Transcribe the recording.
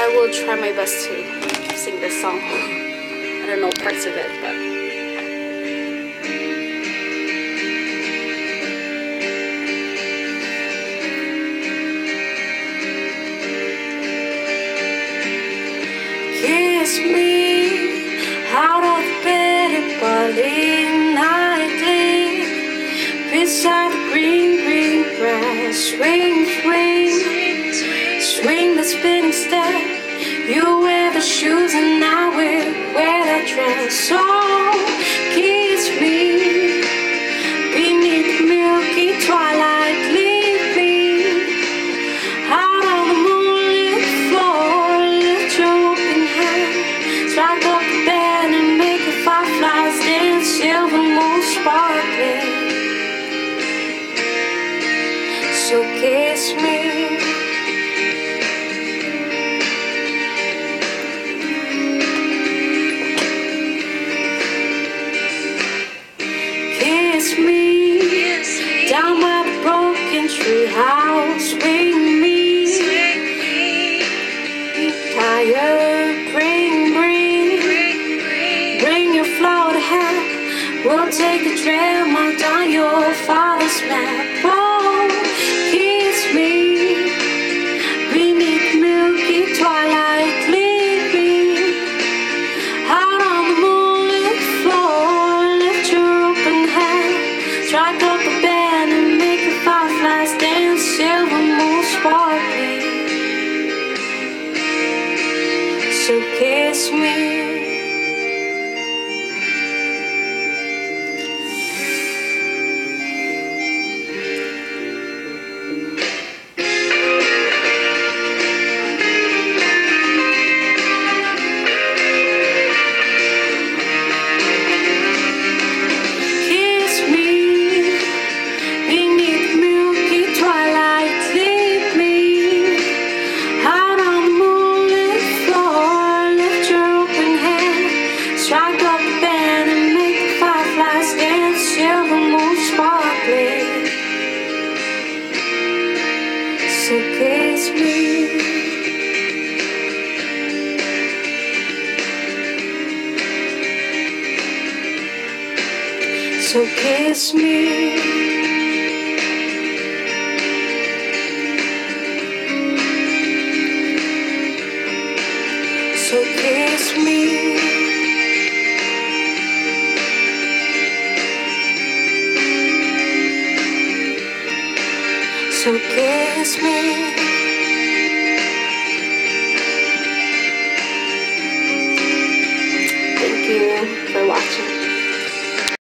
I will try my best to sing this song. I don't know parts of it, but kiss me out of the bed and body nightly beside the green, green grass. Swing, swing, swing the spinning step. You wear the shoes and I will wear that dress. Oh, kiss me beneath the milky twilight. Leave me out on the moonlit floor. Lift your open hand, strike up the band and make the fireflies dance. Silver moon sparkling. So kiss me. Kiss me down by the broken tree house. Swing me tired. Bring your floated hat. We'll take the trail marked on your father's map. Oh, kiss me beneath the milky twilight. Leave me out on the moonlit floor. Lift your open hand, strike up the band and make the fireflies dance. Silver moon sparkling. So kiss me. Strike up the band and make the fireflies dance. Silver moon sparkling. So kiss me. So kiss me. So kiss me. So kiss me.